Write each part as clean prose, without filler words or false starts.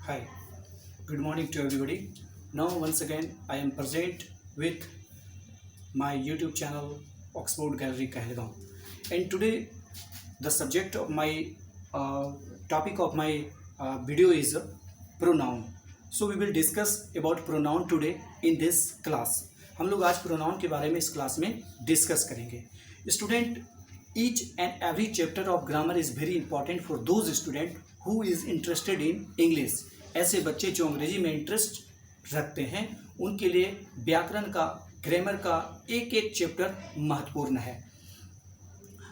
Hi, good morning to everybody. Now, once again, I am present with my YouTube channel Oxford Gallery Kahelgaon. And today, the subject of my topic of my video is pronoun. So, we will discuss about pronoun today in this class. हम लोग आज pronoun के बारे में इस class में discuss करेंगे. Student, each and every chapter of grammar is very important for those student who is interested in English. ऐसे बच्चे जो अंग्रेजी में इंटरेस्ट रखते हैं उनके लिए व्याकरण का, ग्रामर का एक एक चैप्टर महत्वपूर्ण है.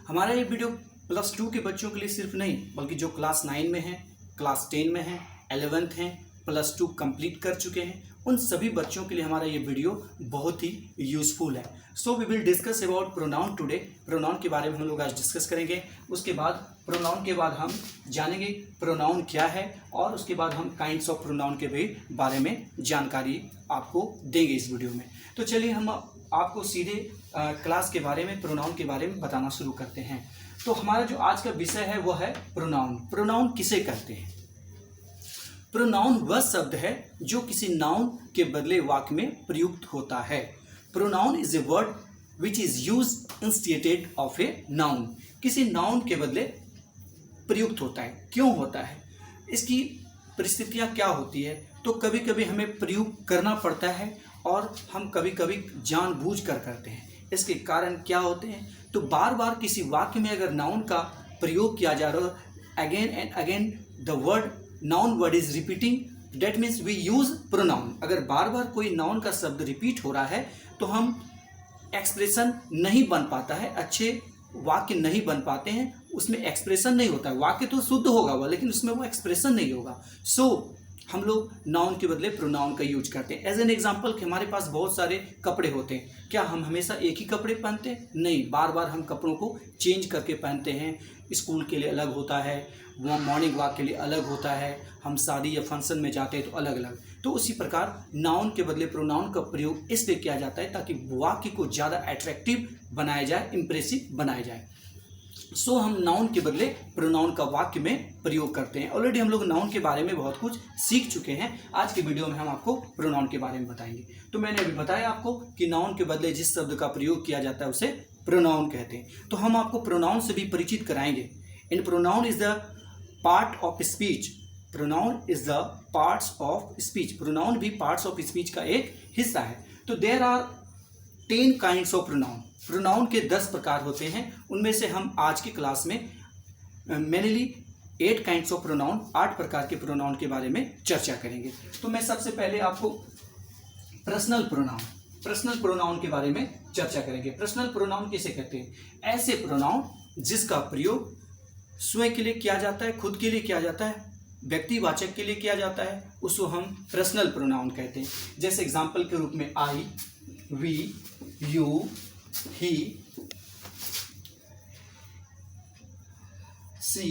हमारा ये वीडियो +2 के बच्चों के लिए सिर्फ नहीं बल्कि जो क्लास 9 में हैं, क्लास 10 में हैं, 11th हैं, +2 कंप्लीट कर चुके हैं, उन सभी बच्चों के लिए हमारा ये वीडियो बहुत ही यूज़फुल है. So we will discuss about pronoun today. Pronoun के बारे में हम लोग आज डिस्कस करेंगे. उसके बाद प्रोनाउन के बाद हम जानेंगे प्रोनाउन क्या है और उसके बाद हम काइंड्स ऑफ प्रोनाउन के भी बारे में जानकारी आपको देंगे इस वीडियो में. तो चलिए हम आपको सीधे क्लास के बारे में, प्रोनाउन के बारे में बताना शुरू करते हैं. तो हमारा जो आज का विषय है वो है प्रोनाउन. प्रोनाउन किसे कहते हैं? प्रोनाउन वह शब्द है जो किसी नाउन के बदले वाक्य में प्रयुक्त होता है. Pronoun is a word which is used instead of a noun. किसी नाउन के बदले प्रयुक्त होता है. क्यों होता है? इसकी परिस्थितियाँ क्या होती है? तो कभी कभी हमें प्रयोग करना पड़ता है और हम कभी कभी जानबूझ कर करते हैं. इसके कारण क्या होते हैं? तो बार बार किसी वाक्य में अगर नाउन का प्रयोग किया जा रहा है, again and again the word noun word is repeating, that means we use pronoun. अगर बार बार कोई नाउन का शब्द रिपीट हो रहा है तो हम एक्सप्रेशन नहीं बन पाता है, अच्छे वाक्य नहीं बन पाते हैं, उसमें एक्सप्रेशन नहीं होता है. वाक्य तो शुद्ध होगा वो, लेकिन उसमें वो एक्सप्रेशन नहीं होगा. सो हम लोग नाउन के बदले प्रोनाउन का यूज करते हैं. एज एन एग्जाम्पल कि हमारे पास बहुत सारे कपड़े होते हैं. क्या हम हमेशा एक ही कपड़े पहनते हैं? नहीं, बार बार हम कपड़ों को चेंज करके पहनते हैं. स्कूल के लिए अलग होता है, वो मॉर्निंग वॉक के लिए अलग होता है, हम शादी या फंक्शन में जाते हैं तो अलग अलग. तो उसी प्रकार नाउन के बदले प्रोनाउन का प्रयोग इसलिए किया जाता है ताकि वाक्य को ज़्यादा अट्रैक्टिव बनाया जाए, इम्प्रेसिव बनाया जाए. सो हम नाउन के बदले प्रोनाउन का वाक्य में प्रयोग करते हैं. ऑलरेडी हम लोग नाउन के बारे में बहुत कुछ सीख चुके हैं. आज की वीडियो में हम आपको प्रोनाउन के बारे में बताएंगे. तो मैंने अभी बताया आपको कि नाउन के बदले जिस शब्द का प्रयोग किया जाता है उसे प्रोनाउन कहते हैं. तो हम आपको प्रोनाउन से भी परिचित कराएंगे. इन pronoun is the part of speech. Pronoun is the parts of speech. Pronoun भी पार्ट्स ऑफ स्पीच का एक हिस्सा है. तो there are 10 kinds of pronoun. Pronoun के 10 प्रकार होते हैं. उनमें से हम आज की क्लास में मेनली 8 काइंड्स ऑफ प्रोनाउन, 8 प्रकार के प्रोनाउन के बारे में चर्चा करेंगे. तो मैं सबसे पहले आपको पर्सनल प्रोनाउन के बारे में चर्चा करेंगे. पर्सनल प्रोनाउन किसे कहते हैं? ऐसे प्रोनाउन जिसका प्रयोग स्वयं के लिए किया जाता है, खुद के लिए किया जाता है, व्यक्तिवाचक के लिए किया जाता है, उसको हम पर्सनल प्रोनाउन कहते हैं. जैसे एग्जाम्पल के रूप में I, we, you, he, she,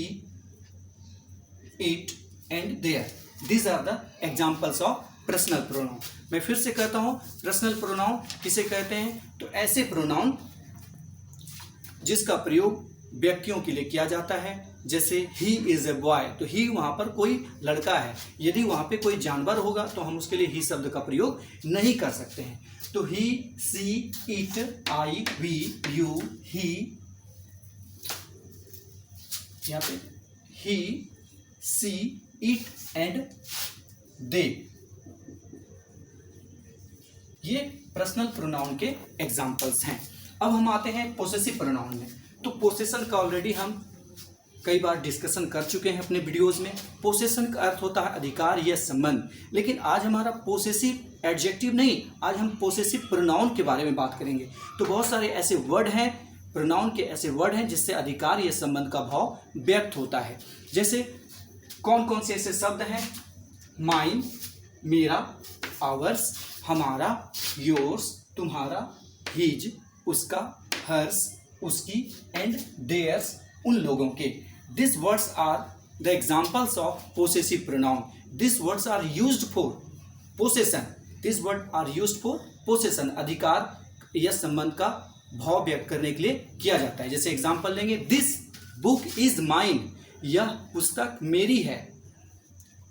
it and their. These are the examples of personal pronoun. मैं फिर से कहता हूं, पर्सनल प्रोनाउन किसे कहते हैं? तो ऐसे प्रोनाउन जिसका प्रयोग व्यक्तियों के लिए किया जाता है. जैसे ही इज ए बॉय, तो ही वहां पर कोई लड़का है. यदि वहां पे कोई जानवर होगा तो हम उसके लिए ही शब्द का प्रयोग नहीं कर सकते हैं. तो ही, सी, इट, आई, वी, यू, ही, यहाँ पे ही, सी, इट एंड दे, ये पर्सनल प्रोनाउन के एग्जाम्पल्स हैं. अब हम आते हैं पोसेसिव प्रोनाउन में. तो पोसेशन का ऑलरेडी हम कई बार डिस्कशन कर चुके हैं अपने वीडियोस में. पोसेशन का अर्थ होता है अधिकार या संबंध. लेकिन आज हमारा पोसेसिव एडजेक्टिव नहीं, आज हम पोसेसिव प्रोनाउन के बारे में बात करेंगे. तो बहुत सारे ऐसे वर्ड हैं, प्रोनाउन के ऐसे वर्ड हैं जिससे अधिकार या संबंध का भाव व्यक्त होता है. जैसे कौन कौन से ऐसे शब्द हैं? माइन, मेरा, आवर्स, हमारा, योर्स, तुम्हारा, हिज, उसका, हर्स, उसकी, एंड देयर्स, उन लोगों के. These words are the examples of possessive pronoun. These words are used for possession. These words are used for possession. अधिकार या संबंध का भाव व्यक्त करने के लिए किया जाता है. जैसे एग्जाम्पल लेंगे, दिस बुक इज माइन, यह पुस्तक मेरी है.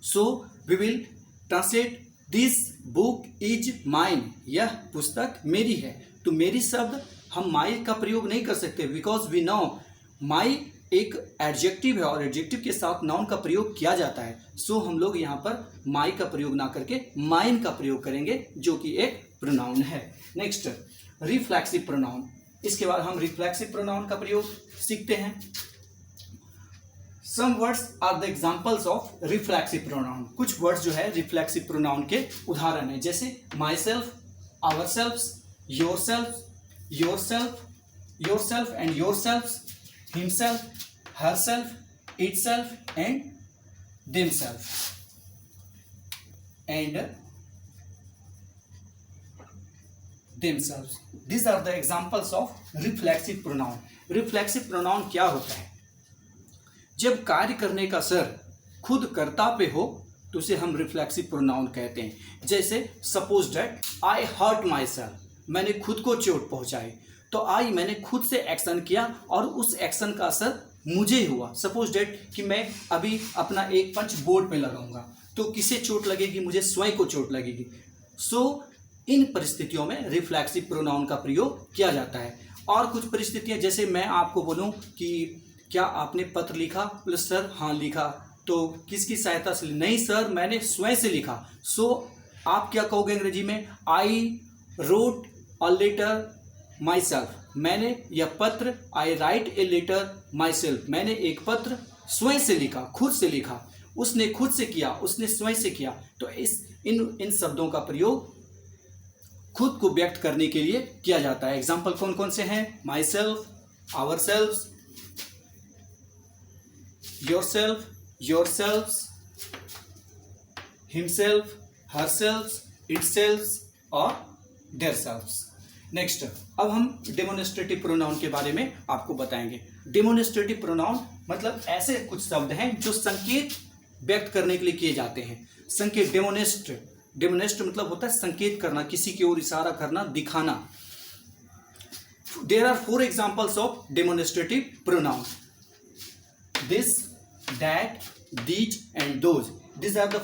So we will translate this book is mine, यह पुस्तक मेरी है। तो मेरी शब्द हम माई का प्रयोग नहीं कर सकते, बिकॉज वी नो माई एक एडजेक्टिव है और एडजेक्टिव के साथ नाउन का प्रयोग किया जाता है। सो हम लोग यहाँ पर माई का प्रयोग ना करके माइन का प्रयोग करेंगे, जो कि एक प्रोनाउन है। Next, reflexive pronoun. इसके बाद हम रिफ्लेक्सिव प्रोनाउन का प्रयोग सीखते हैं। Some words are the examples of reflexive pronoun. कुछ वर्ड्स जो है रिफ्लेक्सिव प्रोनाउन के उदाहरण है, जैसे myself, ourself, yourself, yourself, yourself and yourselves, himself, herself, itself and themselves and themselves. These are the examples of reflexive pronoun. Reflexive pronoun क्या होता है? जब कार्य करने का सर खुद कर्ता पे हो तो उसे हम रिफ्लेक्सिव प्रोनाउन कहते हैं। जैसे suppose that I hurt myself, मैंने खुद को चोट पहुंचाई, तो आई मैंने खुद से एक्शन किया और उस एक्शन का असर मुझे हुआ। सपोज डेट कि मैं अभी अपना एक पंच बोर्ड पे लगाऊंगा तो किसे चोट लगेगी? मुझे स्वयं को चोट लगेगी। सो इन परिस्थितियों में रिफ्लेक्सिव प्रोनाउन का प्रयोग किया जाता है। और कुछ परिस्थितियां, जैसे मैं आपको बोलूं कि क्या आपने पत्र लिखा? प्लस सर हाँ लिखा, तो किसकी सहायता से? नहीं सर, मैंने स्वयं से लिखा। सो आप क्या कहोगे अंग्रेजी में? I wrote a letter myself, मैंने यह पत्र, I write a letter myself, मैंने एक पत्र स्वयं से लिखा, खुद से लिखा। उसने खुद से किया, उसने स्वयं से किया। तो इन शब्दों का प्रयोग खुद को व्यक्त करने के लिए किया जाता है। एग्जाम्पल कौन कौन से हैं? Myself, ourself, yourself, yourself, himself, herself, itself और देयर सेल्फ। नेक्स्ट, अब हम डेमोन्स्ट्रेटिव प्रोनाउन के बारे में आपको बताएंगे। डेमोन्स्ट्रेटिव प्रोनाउन मतलब ऐसे कुछ शब्द हैं जो संकेत व्यक्त करने के लिए किए जाते हैं। संकेत, डेमोनेस्ट मतलब होता है संकेत करना, किसी की ओर इशारा करना, दिखाना। There are 4 examples of demonstrative pronoun, this, that, these and those. These are the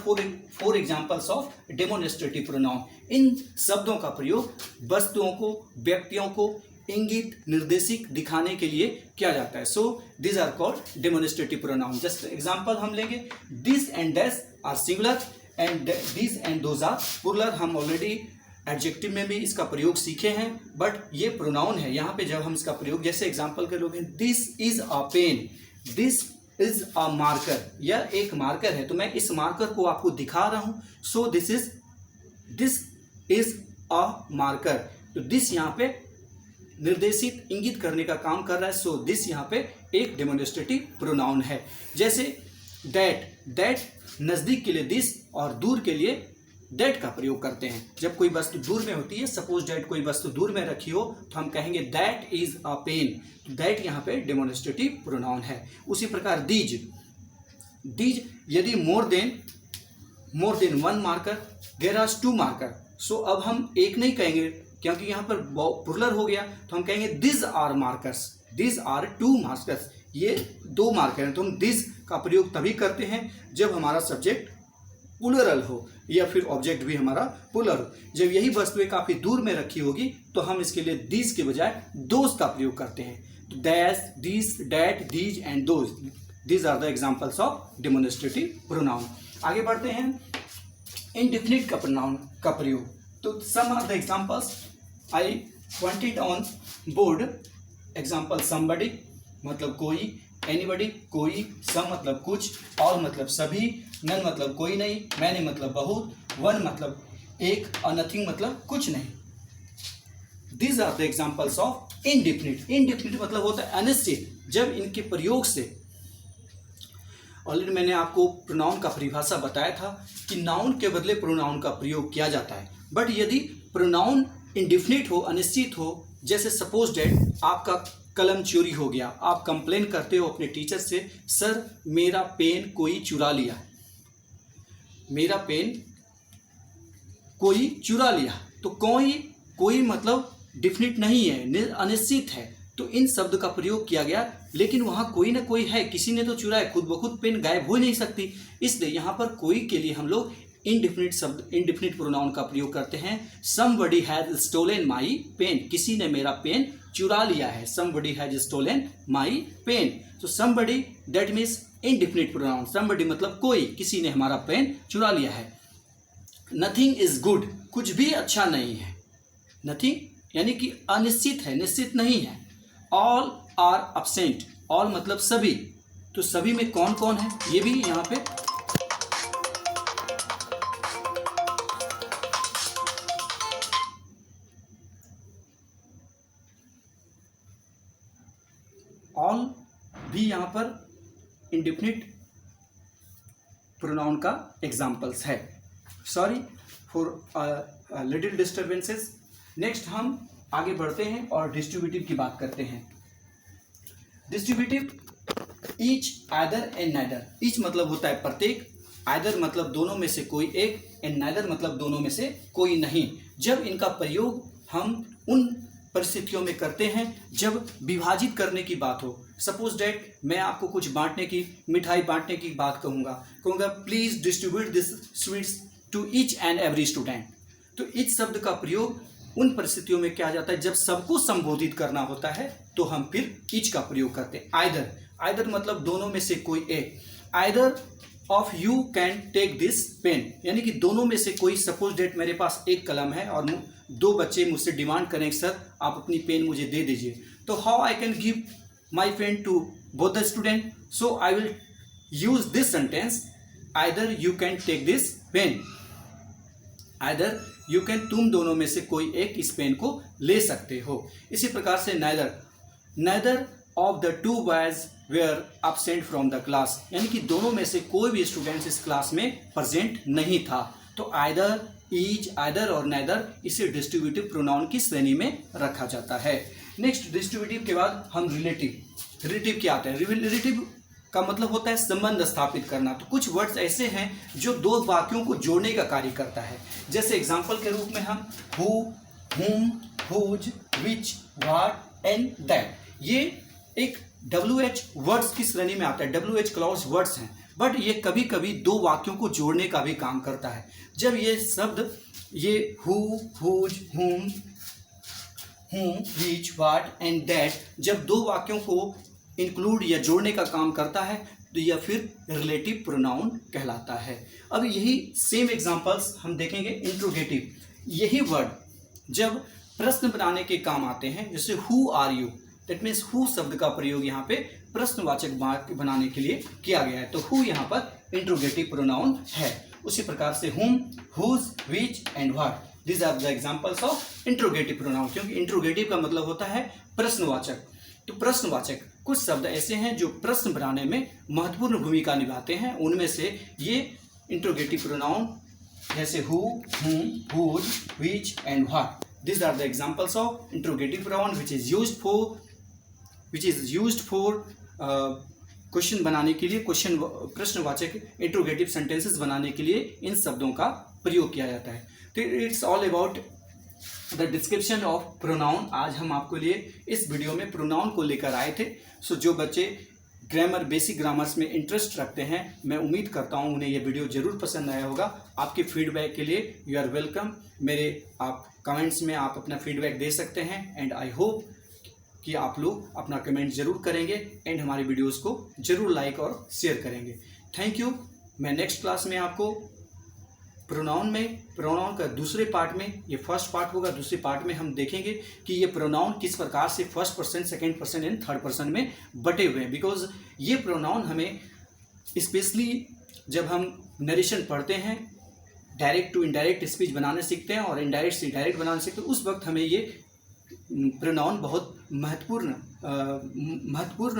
four examples of demonstrative pronoun. इन शब्दों का प्रयोग वस्तुओं को, व्यक्तियों को इंगित, निर्देशिक दिखाने के लिए किया जाता है। So these are called demonstrative pronoun. Just example हम लेंगे, this and that are singular and these and those are plural. हम ऑलरेडी एडजेक्टिव में भी इसका प्रयोग सीखे हैं, बट ये प्रोनाउन है। यहाँ पे जब हम इसका प्रयोग, जैसे एग्जाम्पल के लोग हैं, this is a pen, this is a marker, यह एक मार्कर है, तो मैं इस मार्कर को आपको दिखा रहा हूं। So this is a marker. तो दिस यहाँ पे निर्देशित, इंगित करने का काम कर रहा है। सो दिस यहाँ पे एक डेमोन्स्ट्रेटिव प्रोनाउन है। जैसे दैट नजदीक के लिए दिस और दूर के लिए दैट का प्रयोग करते हैं। जब कोई वस्तु दूर में होती है, सपोज दैट कोई वस्तु दूर में रखी हो, तो हम कहेंगे that is a pen. That यहाँ पे डेमोन्स्ट्रेटिव प्रोनाउन है। उसी प्रकार दीज यदि more than 1 marker, there are 2 marker. So अब हम एक नहीं कहेंगे क्योंकि यहाँ पर प्लुरल हो गया, तो हम कहेंगे this are markers, this are 2 markers, ये 2 मार्कर हैं। तो हम दिस का प्रयोग तभी करते हैं जब हमारा सब्जेक्ट प्लुरल हो या फिर ऑब्जेक्ट भी हमारा प्लुरल हो। जब यही वस्तुएं काफी दूर में रखी होगी तो हम इसके लिए दिस के बजाय दोज का प्रयोग करते हैं। तो that, this, that, these and those, these are the examples of demonstrative pronoun. आगे बढ़ते हैं, इंडेफिनिट का प्रोनाउन का प्रयोग। तो some are the examples I pointed on board. Example, somebody मतलब कोई, एनीबडी कोई, सम मतलब कुछ, ऑल मतलब सभी, नन मतलब कोई नहीं, मैनी मतलब बहुत, वन मतलब एक और नथिंग मतलब कुछ नहीं। These are the examples of indefinite. Indefinite मतलब होता है अनिश्चित। जब इनके प्रयोग से, ऑलरेडी मैंने आपको प्रोनाउन का परिभाषा बताया था कि नाउन के बदले प्रोनाउन का प्रयोग किया जाता है। बट यदि प्रोनाउन इंडेफिनिट हो, अनिश्चित हो, जैसे सपोज डेट आपका कलम चोरी हो गया, आप कंप्लेन करते हो अपने टीचर से, सर मेरा पेन कोई चुरा लिया, मेरा पेन कोई चुरा लिया। तो कोई मतलब डिफिनिट नहीं है, अनिश्चित है। तो इन शब्द का प्रयोग किया गया लेकिन वहाँ कोई ना कोई है, किसी ने तो चुराया, खुद ब खुद पेन गायब हो नहीं सकती। इसलिए यहाँ पर कोई के लिए हम लोग इंडिफिनिट शब्द, इंडिफिनिट प्रोनाउन का प्रयोग करते हैं। Somebody has stolen my pen, किसी ने मेरा पेन चुरा लिया है। Somebody has stolen my pen. तो somebody that means indefinite pronoun. Somebody मतलब कोई, किसी ने हमारा पेन चुरा लिया है। नथिंग इज गुड, कुछ भी अच्छा नहीं है। नथिंग यानी कि अनिश्चित है, निश्चित नहीं है। ऑल आर एब्सेंट, ऑल मतलब सभी, तो सभी में कौन कौन है ये भी यहाँ पे ऑल भी यहाँ पर इंडिफिनिट प्रोनाउन का एग्जाम्पल्स है। Sorry for little disturbances. Next हम आगे बढ़ते हैं और डिस्ट्रीब्यूटिव की बात करते हैं। Distributive each, either and neither. Each मतलब होता है प्रत्येक, आइदर मतलब दोनों में से कोई एक, एंड नाइदर मतलब दोनों में से कोई नहीं। जब इनका प्रयोग हम उन परिस्थितियों में करते हैं जब विभाजित करने की बात हो। सपोज डैट मैं आपको कुछ बांटने की, मिठाई बांटने की बात कहूँगा please distribute this sweets to each and every student. तो ईच शब्द का प्रयोग उन परिस्थितियों में किया जाता है जब सबको संबोधित करना होता है, तो हम फिर ईच का प्रयोग करते हैं। आइदर, आइदर मतलब दोनों में से कोई एक। Either of you can take this pen, यानी कि दोनों में से कोई, सपोज डेट मेरे पास एक कलम है और दो बच्चे मुझसे डिमांड करें सर आप अपनी पेन मुझे दे दीजिए, तो how I can give my pen to both the student. So I will use this sentence, either you can take this pen. Either you can, तुम दोनों में से कोई एक इस पेन को ले सकते हो। इसी प्रकार से neither, neither of the two boys were absent from the class, यानी कि दोनों में से कोई भी स्टूडेंट्स इस क्लास में प्रेजेंट नहीं था। तो आइदर, ईच, आइदर और नाइदर इसे डिस्ट्रीब्यूटिव प्रोनाउन की श्रेणी में रखा जाता है। नेक्स्ट डिस्ट्रीब्यूटिव के बाद हम रिलेटिव, रिलेटिव क्या आता है। रिलेटिव का मतलब होता है संबंध स्थापित करना। तो कुछ वर्ड्स ऐसे हैं जो दो वाक्यों को जोड़ने का कार्य करता है। जैसे एग्जाम्पल के रूप में हम who, whom, whose, which, what and that, ये एक WH वर्ड्स की श्रेणी में आता है। WH क्लॉज वर्ड्स हैं, बट ये कभी कभी दो वाक्यों को जोड़ने का भी काम करता है। जब ये शब्द, ये हु, हुज, हुम, विच, व्हाट एंड दैट, जब दो वाक्यों को इंक्लूड या जोड़ने का काम करता है तो यह फिर रिलेटिव प्रोनाउन कहलाता है। अब यही सेम एग्जांपल्स हम देखेंगे इंट्रोगेटिव। यही वर्ड जब प्रश्न बनाने के काम आते हैं, जैसे who are you, that means who शब्द का प्रयोग यहाँ पे प्रश्नवाचक वाक्य बनाने के लिए किया गया है, तो हु यहाँ पर इंट्रोगेटिव प्रोनाउन है। उसी प्रकार से whom, whose, which and what, this are the examples of interrogative pronoun. क्योंकि इंट्रोगेटिव का मतलब होता है प्रश्नवाचक। तो प्रश्नवाचक कुछ शब्द ऐसे हैं जो प्रश्न बनाने में महत्वपूर्ण भूमिका निभाते हैं, उनमें से ये इंट्रोगेटिव प्रोनाउन जैसे who, whom, whose, which and what, these are the examples of interrogative pronoun which is used for question बनाने के लिए, क्वेश्चन प्रश्नवाचक इंट्रोगेटिव सेंटेंसेस बनाने के लिए इन शब्दों का प्रयोग किया जाता है। तो it's all about the description of pronoun. आज हम आपके लिए इस वीडियो में प्रोनाउन को लेकर आए थे। सो जो बच्चे ग्रामर, बेसिक ग्रामर्स में इंटरेस्ट रखते हैं, मैं उम्मीद करता हूं उन्हें ये वीडियो जरूर पसंद आया होगा। आपके फीडबैक के लिए यू आर वेलकम। मेरे आप कमेंट्स में आप अपना फीडबैक दे सकते हैं एंड आई होप कि आप लोग अपना कमेंट जरूर करेंगे एंड हमारी वीडियोस को जरूर लाइक और शेयर करेंगे। Thank you. मैं नेक्स्ट क्लास में आपको प्रोनाउन का दूसरे पार्ट में, ये फर्स्ट पार्ट होगा, दूसरे पार्ट में हम देखेंगे कि ये प्रोनाउन किस प्रकार से first person, second person and third person में बटे हुए हैं। बिकॉज ये प्रोनाउन हमें स्पेशली जब हम नरेशन पढ़ते हैं, डायरेक्ट टू इनडायरेक्ट स्पीच बनाने सीखते हैं और इनडायरेक्ट से डायरेक्ट बनाने सीखते हैं, उस वक्त हमें ये प्रोनाउन बहुत महत्वपूर्ण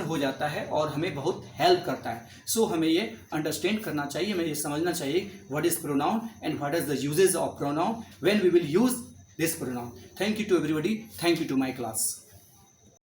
हो जाता है और हमें बहुत हेल्प करता है। सो हमें ये अंडरस्टैंड करना चाहिए, हमें ये समझना चाहिए what is pronoun and what is the usages of pronoun when we will use this pronoun. Thank you to everybody, thank you to my class.